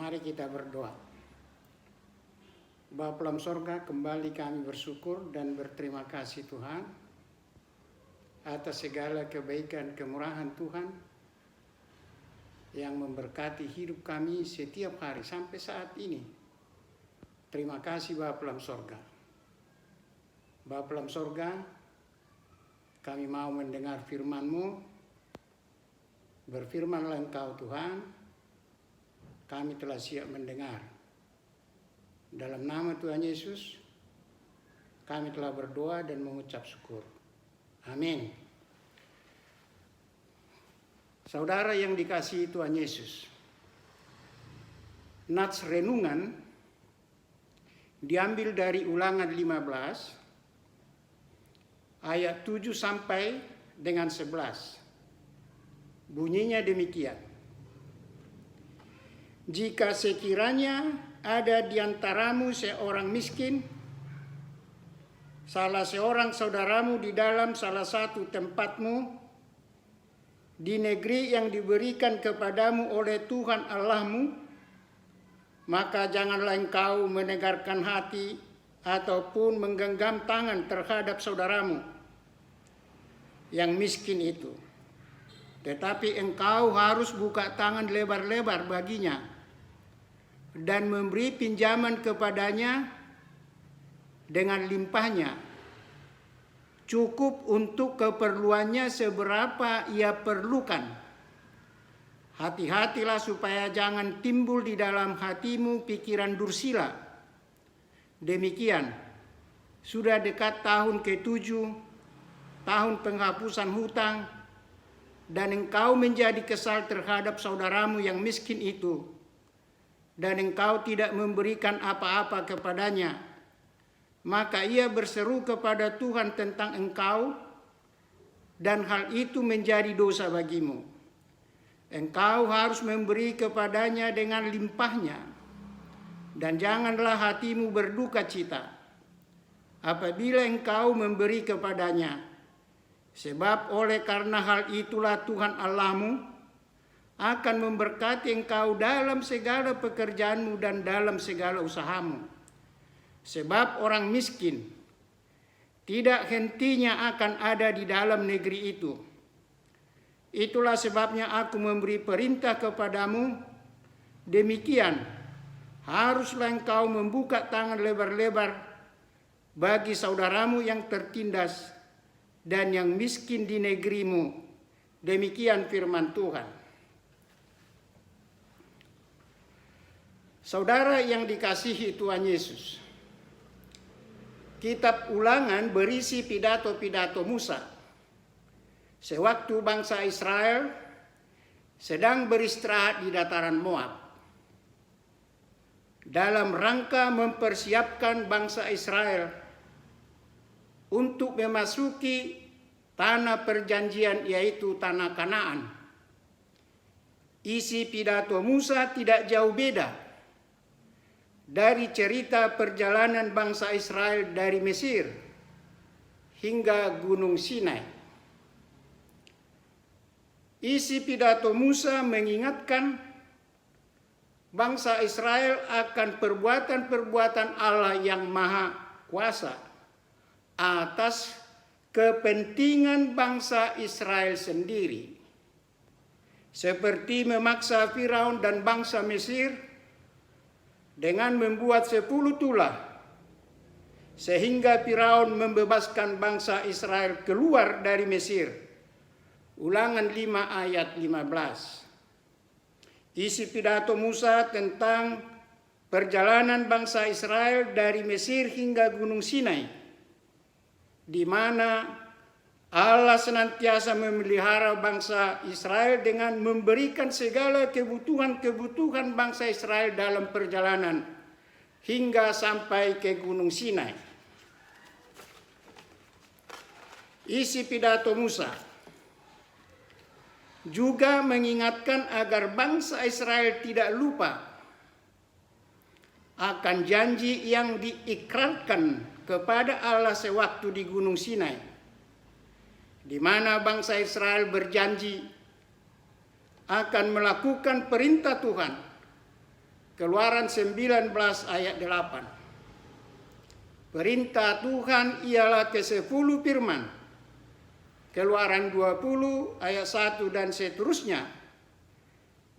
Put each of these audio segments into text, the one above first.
Mari kita berdoa. Bapa dalam sorga, kembali kami bersyukur dan berterima kasih Tuhan atas segala kebaikan kemurahan Tuhan yang memberkati hidup kami setiap hari sampai saat ini. Terima kasih Bapa dalam sorga. Bapa dalam sorga, kami mau mendengar firman-Mu. Berfirmanlah Engkau Tuhan, kami telah siap mendengar. Dalam nama Tuhan Yesus, kami telah berdoa dan mengucap syukur. Amin. Saudara yang dikasihi Tuhan Yesus, nats renungan diambil dari Ulangan 15 ayat 7 sampai dengan 11. Bunyinya demikian. Jika sekiranya ada di antaramu seorang miskin, salah seorang saudaramu di dalam salah satu tempatmu, di negeri yang diberikan kepadamu oleh Tuhan Allahmu, maka janganlah engkau menegarkan hati ataupun menggenggam tangan terhadap saudaramu yang miskin itu. Tetapi engkau harus buka tangan lebar-lebar baginya dan memberi pinjaman kepadanya dengan limpahnya, cukup untuk keperluannya seberapa ia perlukan. Hati-hatilah supaya jangan timbul di dalam hatimu pikiran dursila. Demikian, sudah dekat tahun ke-7, tahun penghapusan hutang, dan engkau menjadi kesal terhadap saudaramu yang miskin itu, dan engkau tidak memberikan apa-apa kepadanya, maka ia berseru kepada Tuhan tentang engkau, dan hal itu menjadi dosa bagimu. Engkau harus memberi kepadanya dengan limpahnya, dan janganlah hatimu berduka cita apabila engkau memberi kepadanya. Sebab oleh karena hal itulah Tuhan Allahmu akan memberkati engkau dalam segala pekerjaanmu dan dalam segala usahamu. Sebab orang miskin tidak hentinya akan ada di dalam negeri itu. Itulah sebabnya aku memberi perintah kepadamu, demikian haruslah engkau membuka tangan lebar-lebar bagi saudaramu yang tertindas dan yang miskin di negerimu. Demikian firman Tuhan. Saudara yang dikasihi Tuhan Yesus, kitab Ulangan berisi pidato-pidato Musa sewaktu bangsa Israel sedang beristirahat di dataran Moab, dalam rangka mempersiapkan bangsa Israel untuk memasuki tanah perjanjian, yaitu tanah Kanaan. Isi pidato Musa tidak jauh beda dari cerita perjalanan bangsa Israel dari Mesir hingga Gunung Sinai. Isi pidato Musa mengingatkan bangsa Israel akan perbuatan-perbuatan Allah yang Maha Kuasa atas kepentingan bangsa Israel sendiri, seperti memaksa Firaun dan bangsa Mesir dengan membuat 10 tulah, sehingga Firaun membebaskan bangsa Israel keluar dari Mesir. Ulangan 5 ayat 15. Isi pidato Musa tentang perjalanan bangsa Israel dari Mesir hingga Gunung Sinai, di mana Allah senantiasa memelihara bangsa Israel dengan memberikan segala kebutuhan-kebutuhan bangsa Israel dalam perjalanan hingga sampai ke Gunung Sinai. Isi pidato Musa juga mengingatkan agar bangsa Israel tidak lupa akan janji yang diikrarkan kepada Allah sewaktu di Gunung Sinai, di mana bangsa Israel berjanji akan melakukan perintah Tuhan Keluaran 19 ayat 8. Perintah Tuhan ialah ke-10 firman. Keluaran 20 ayat 1 dan seterusnya,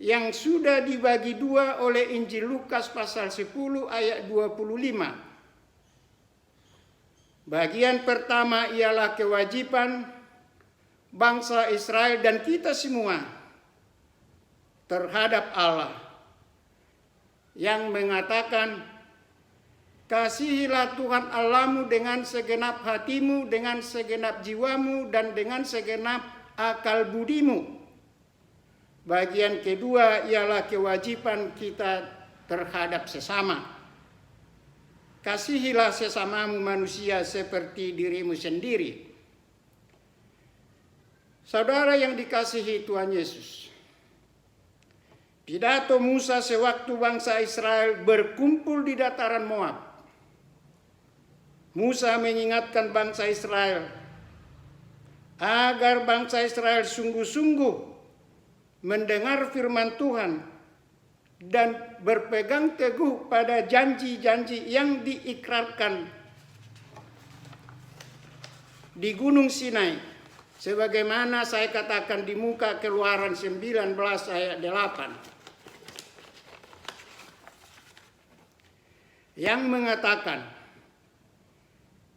yang sudah dibagi dua oleh Injil Lukas pasal 10 ayat 25. Bagian pertama ialah kewajiban bangsa Israel dan kita semua terhadap Allah, yang mengatakan, kasihilah Tuhan Allahmu dengan segenap hatimu, dengan segenap jiwamu, dan dengan segenap akal budimu. Bagian kedua ialah kewajiban kita terhadap sesama. Kasihilah sesamamu manusia seperti dirimu sendiri. Saudara yang dikasihi Tuhan Yesus, pidato Musa sewaktu bangsa Israel berkumpul di dataran Moab. Musa mengingatkan bangsa Israel agar bangsa Israel sungguh-sungguh mendengar firman Tuhan dan berpegang teguh pada janji-janji yang diikrarkan di Gunung Sinai. Sebagaimana saya katakan di muka Keluaran 19 ayat 8. Yang mengatakan,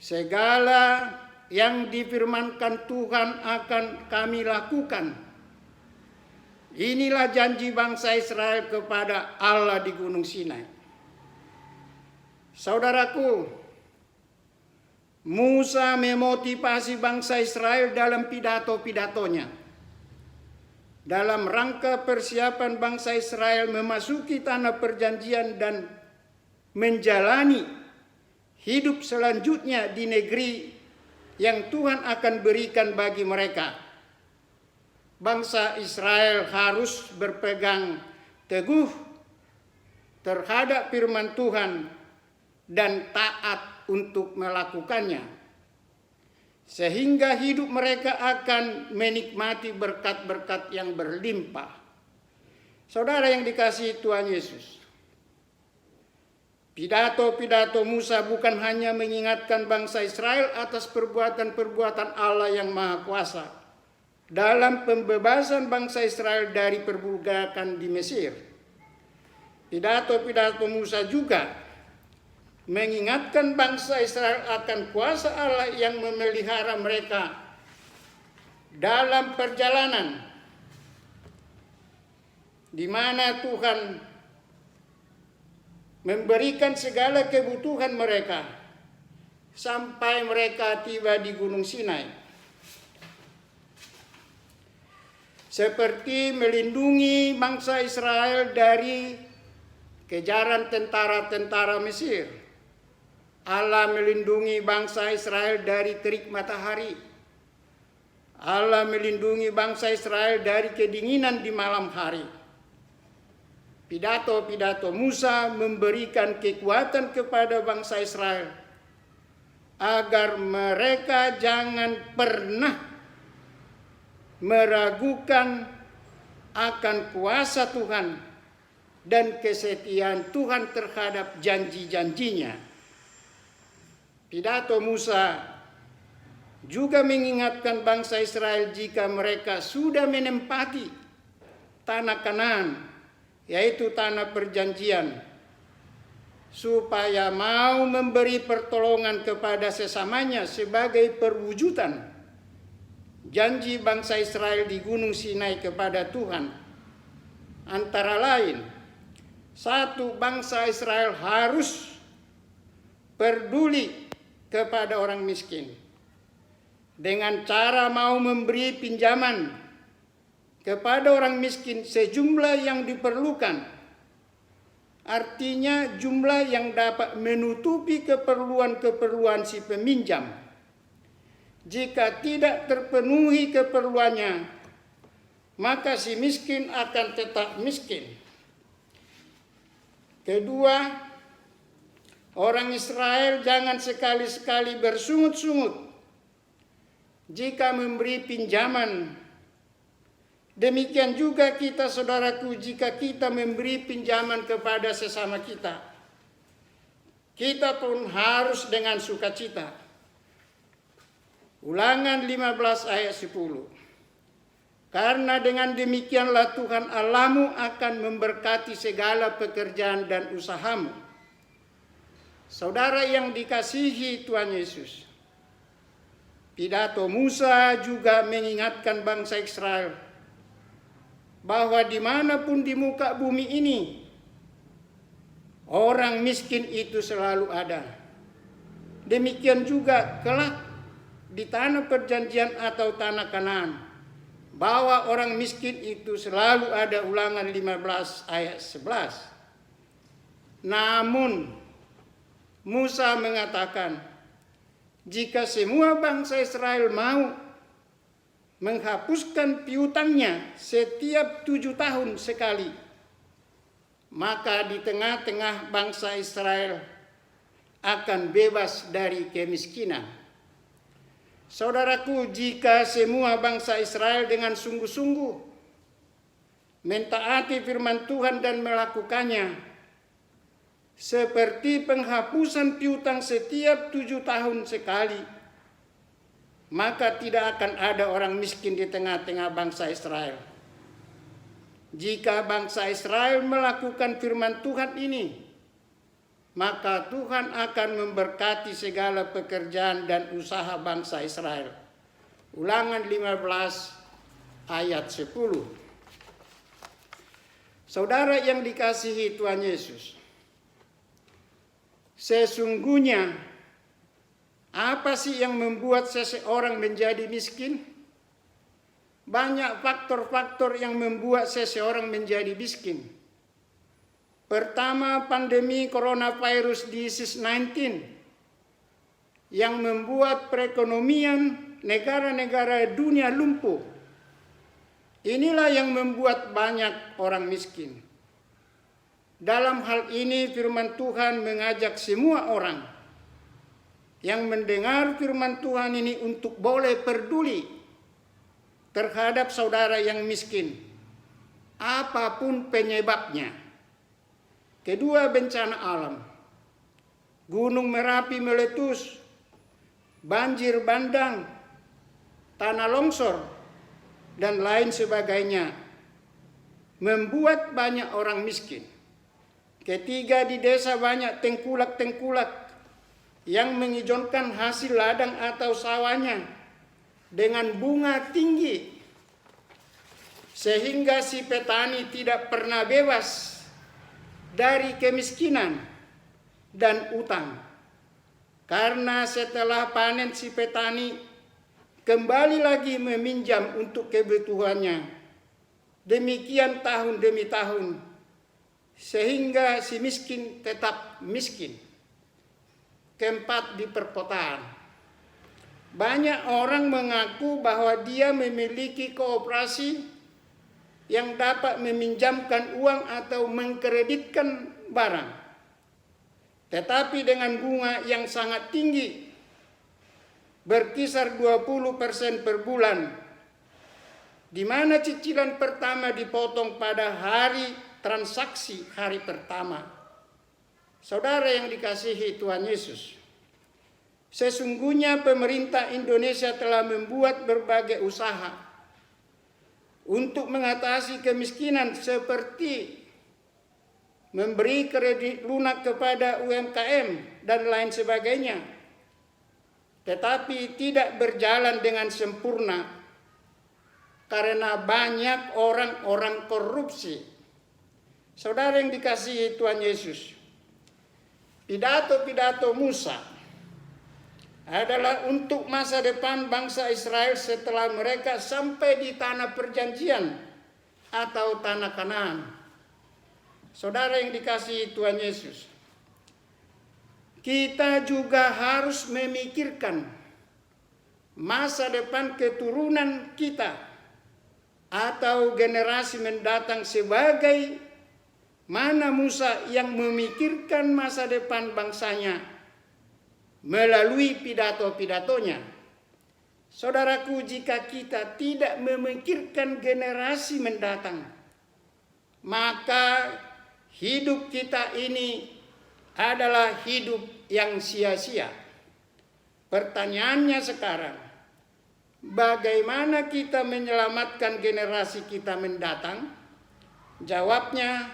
segala yang difirmankan Tuhan akan kami lakukan. Inilah janji bangsa Israel kepada Allah di Gunung Sinai. Saudaraku, Musa memotivasi bangsa Israel dalam pidato-pidatonya dalam rangka persiapan bangsa Israel memasuki tanah perjanjian dan menjalani hidup selanjutnya di negeri yang Tuhan akan berikan bagi mereka. Bangsa Israel harus berpegang teguh terhadap firman Tuhan dan taat untuk melakukannya, sehingga hidup mereka akan menikmati berkat-berkat yang berlimpah. Saudara yang dikasihi Tuhan Yesus, pidato-pidato Musa bukan hanya mengingatkan bangsa Israel atas perbuatan-perbuatan Allah yang Maha Kuasa dalam pembebasan bangsa Israel dari perbudakan di Mesir. Pidato-pidato Musa juga mengingatkan bangsa Israel akan kuasa Allah yang memelihara mereka dalam perjalanan di mana Tuhan memberikan segala kebutuhan mereka sampai mereka tiba di Gunung Sinai. Seperti melindungi bangsa Israel dari kejaran tentara-tentara Mesir, Allah melindungi bangsa Israel dari terik matahari. Allah melindungi bangsa Israel dari kedinginan di malam hari. Pidato-pidato Musa memberikan kekuatan kepada bangsa Israel agar mereka jangan pernah meragukan akan kuasa Tuhan dan kesetiaan Tuhan terhadap janji-janjinya. Pidato Musa juga mengingatkan bangsa Israel jika mereka sudah menempati tanah Kanaan, yaitu tanah perjanjian, supaya mau memberi pertolongan kepada sesamanya sebagai perwujudan janji bangsa Israel di Gunung Sinai kepada Tuhan. Antara lain, satu, bangsa Israel harus peduli kepada orang miskin dengan cara mau memberi pinjaman kepada orang miskin sejumlah yang diperlukan. Artinya jumlah yang dapat menutupi keperluan-keperluan si peminjam. Jika tidak terpenuhi keperluannya, maka si miskin akan tetap miskin. Kedua, orang Israel jangan sekali-sekali bersungut-sungut jika memberi pinjaman Demikian juga kita, saudaraku, jika kita memberi pinjaman kepada sesama kita, kita pun harus dengan sukacita. Ulangan 15 ayat 10. Karena dengan demikianlah Tuhan Allahmu akan memberkati segala pekerjaan dan usahamu. Saudara yang dikasihi Tuhan Yesus, pidato Musa juga mengingatkan bangsa Israel bahwa dimanapun di muka bumi ini, orang miskin itu selalu ada. Demikian juga kelak di tanah perjanjian atau tanah Kanaan, bahwa orang miskin itu selalu ada. Ulangan 15 ayat 11. Namun Musa mengatakan, jika semua bangsa Israel mau menghapuskan piutangnya setiap 7 tahun sekali, maka di tengah-tengah bangsa Israel akan bebas dari kemiskinan. Saudaraku, jika semua bangsa Israel dengan sungguh-sungguh mentaati firman Tuhan dan melakukannya, seperti penghapusan piutang setiap 7 tahun sekali, maka tidak akan ada orang miskin di tengah-tengah bangsa Israel. Jika bangsa Israel melakukan firman Tuhan ini, maka Tuhan akan memberkati segala pekerjaan dan usaha bangsa Israel. Ulangan 15 ayat 10. Saudara yang dikasihi Tuhan Yesus, sesungguhnya apa sih yang membuat seseorang menjadi miskin? Banyak faktor-faktor yang membuat seseorang menjadi miskin. Pertama, pandemi coronavirus disease 19 yang membuat perekonomian negara-negara dunia lumpuh. Inilah yang membuat banyak orang miskin. Dalam hal ini firman Tuhan mengajak semua orang yang mendengar firman Tuhan ini untuk boleh peduli terhadap saudara yang miskin, apapun penyebabnya. Kedua, bencana alam. Gunung Merapi meletus, banjir bandang, tanah longsor, dan lain sebagainya membuat banyak orang miskin. Ketiga, di desa banyak tengkulak-tengkulak yang mengizinkan hasil ladang atau sawahnya dengan bunga tinggi, sehingga si petani tidak pernah bebas dari kemiskinan dan utang. Karena setelah panen si petani kembali lagi meminjam untuk kebutuhannya. Demikian tahun demi tahun, sehingga si miskin tetap miskin. Keempat, di perkotaan. Banyak orang mengaku bahwa dia memiliki koperasi yang dapat meminjamkan uang atau mengkreditkan barang, tetapi dengan bunga yang sangat tinggi, berkisar 20% per bulan, di mana cicilan pertama dipotong pada hari transaksi hari pertama. Saudara yang dikasihi Tuhan Yesus, sesungguhnya pemerintah Indonesia telah membuat berbagai usaha untuk mengatasi kemiskinan, seperti memberi kredit lunak kepada UMKM dan lain sebagainya, tetapi tidak berjalan dengan sempurna karena banyak orang-orang korupsi. Saudara yang dikasihi Tuhan Yesus, pidato-pidato Musa adalah untuk masa depan bangsa Israel setelah mereka sampai di tanah perjanjian atau tanah Kanaan. Saudara yang dikasihi Tuhan Yesus, kita juga harus memikirkan masa depan keturunan kita atau generasi mendatang, sebagai mana Musa yang memikirkan masa depan bangsanya melalui pidato-pidatonya. Saudaraku, jika kita tidak memikirkan generasi mendatang, maka hidup kita ini adalah hidup yang sia-sia. Pertanyaannya sekarang, bagaimana kita menyelamatkan generasi kita mendatang? Jawabnya,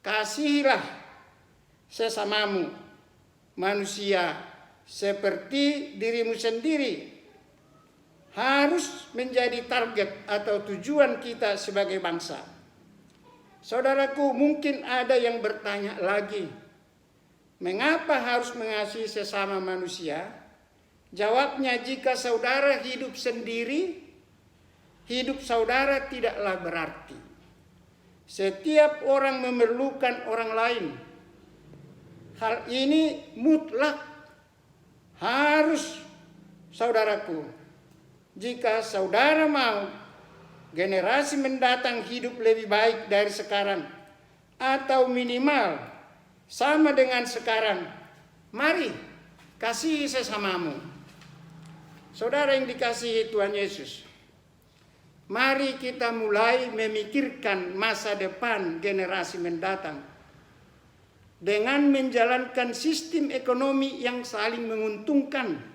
kasihilah sesamamu manusia seperti dirimu sendiri. Harus menjadi target atau tujuan kita sebagai bangsa. Saudaraku, mungkin ada yang bertanya lagi, mengapa harus mengasihi sesama manusia? Jawabnya, jika saudara hidup sendiri, hidup saudara tidaklah berarti. Setiap orang memerlukan orang lain. Hal ini mutlak harus, saudaraku. Jika saudara mau generasi mendatang hidup lebih baik dari sekarang, atau minimal sama dengan sekarang, mari kasihi sesamamu. Saudara yang dikasihi Tuhan Yesus, mari kita mulai memikirkan masa depan generasi mendatang dengan menjalankan sistem ekonomi yang saling menguntungkan,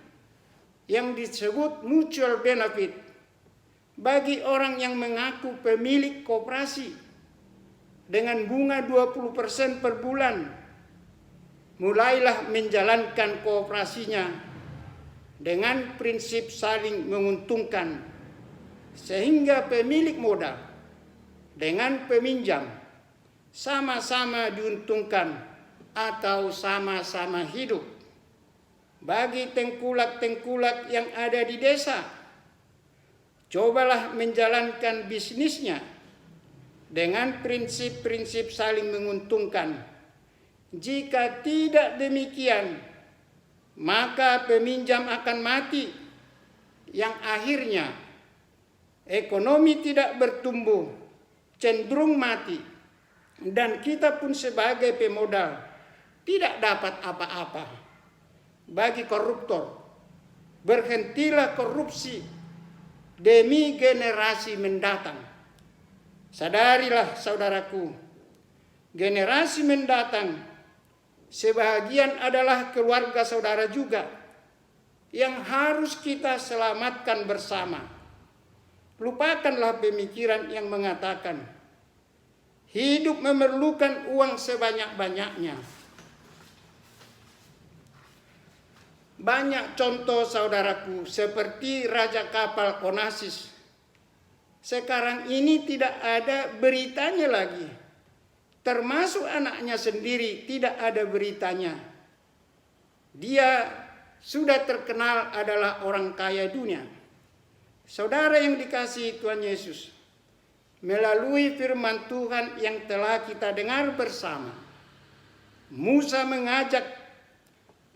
yang disebut mutual benefit, bagi orang yang mengaku pemilik koperasi dengan bunga 20% per bulan. Mulailah menjalankan kooperasinya dengan prinsip saling menguntungkan, sehingga pemilik modal dengan peminjam sama-sama diuntungkan atau sama-sama hidup. Bagi tengkulak-tengkulak yang ada di desa, cobalah menjalankan bisnisnya dengan prinsip-prinsip saling menguntungkan. Jika tidak demikian, maka peminjam akan mati, yang akhirnya ekonomi tidak bertumbuh, cenderung mati, dan kita pun sebagai pemodal tidak dapat apa-apa. Bagi koruptor, berhentilah korupsi demi generasi mendatang. Sadarilah saudaraku, generasi mendatang sebahagian adalah keluarga saudara juga yang harus kita selamatkan bersama. Lupakanlah pemikiran yang mengatakan hidup memerlukan uang sebanyak-banyaknya. Banyak contoh saudaraku, seperti Raja Kapal Onassis. Sekarang ini tidak ada beritanya lagi. Termasuk anaknya sendiri tidak ada beritanya. Dia sudah terkenal adalah orang kaya dunia. Saudara yang dikasihi Tuhan Yesus, melalui firman Tuhan yang telah kita dengar bersama, Musa mengajak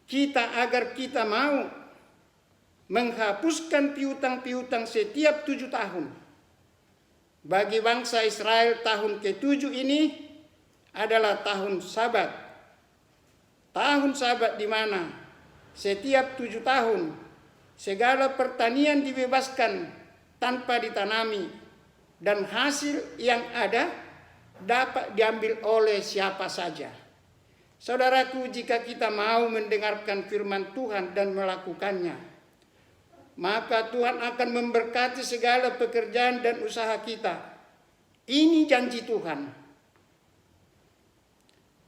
kita agar kita mau menghapuskan piutang-piutang setiap 7 tahun. Bagi bangsa Israel, tahun ke-7 ini adalah tahun Sabat. Tahun Sabat di mana setiap 7 tahun segala pertanian dibebaskan tanpa ditanami, dan hasil yang ada dapat diambil oleh siapa saja. Saudaraku, jika kita mau mendengarkan firman Tuhan dan melakukannya, maka Tuhan akan memberkati segala pekerjaan dan usaha kita. Ini janji Tuhan.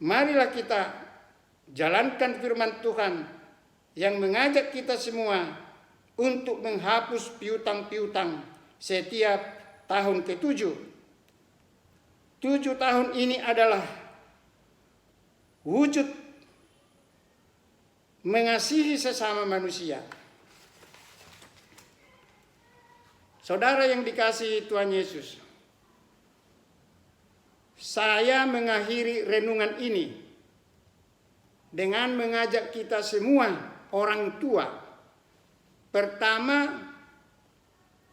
Marilah kita jalankan firman Tuhan yang mengajak kita semua untuk menghapus piutang-piutang setiap tahun ke-7. 7 tahun ini adalah wujud mengasihi sesama manusia. Saudara yang dikasihi Tuhan Yesus, saya mengakhiri renungan ini dengan mengajak kita semua orang tua, pertama,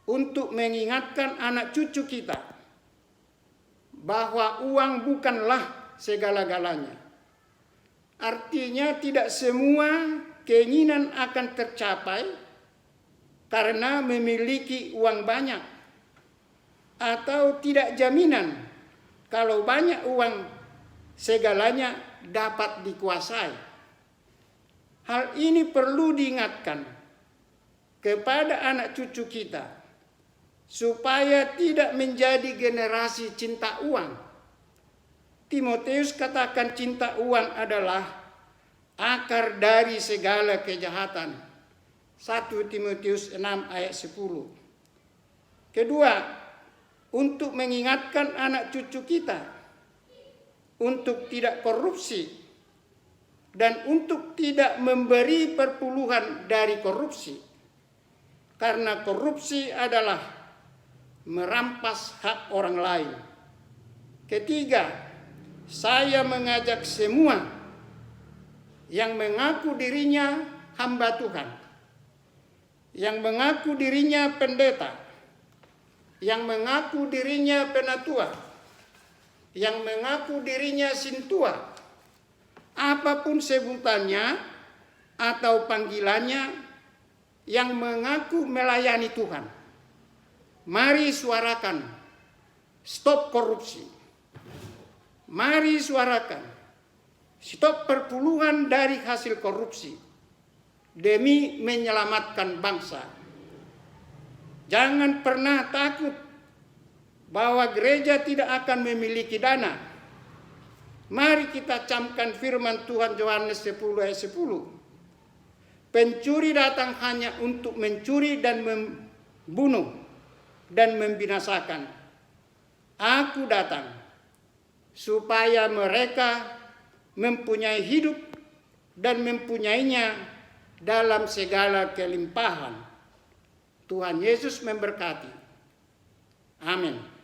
untuk mengingatkan anak cucu kita bahwa uang bukanlah segala-galanya. Artinya tidak semua keinginan akan tercapai karena memiliki uang banyak, atau tidak jaminan kalau banyak uang segalanya dapat dikuasai. Hal ini perlu diingatkan kepada anak cucu kita supaya tidak menjadi generasi cinta uang. Timotius katakan cinta uang adalah akar dari segala kejahatan. 1 Timotius 6 ayat 10. Kedua, untuk mengingatkan anak cucu kita untuk tidak korupsi dan untuk tidak memberi perpuluhan dari korupsi. Karena korupsi adalah merampas hak orang lain. Ketiga, saya mengajak semua yang mengaku dirinya hamba Tuhan, yang mengaku dirinya pendeta, yang mengaku dirinya penatua, yang mengaku dirinya sintua, apapun sebutannya atau panggilannya, yang mengaku melayani Tuhan, mari suarakan stop korupsi. Mari suarakan stop perpuluhan dari hasil korupsi demi menyelamatkan bangsa. Jangan pernah takut bahwa gereja tidak akan memiliki dana. Mari kita camkan firman Tuhan Yohanes 10 ayat 10. Pencuri datang hanya untuk mencuri dan membunuh dan membinasakan. Aku datang supaya mereka mempunyai hidup dan mempunyainya dalam segala kelimpahan. Tuhan Yesus memberkati. Amin.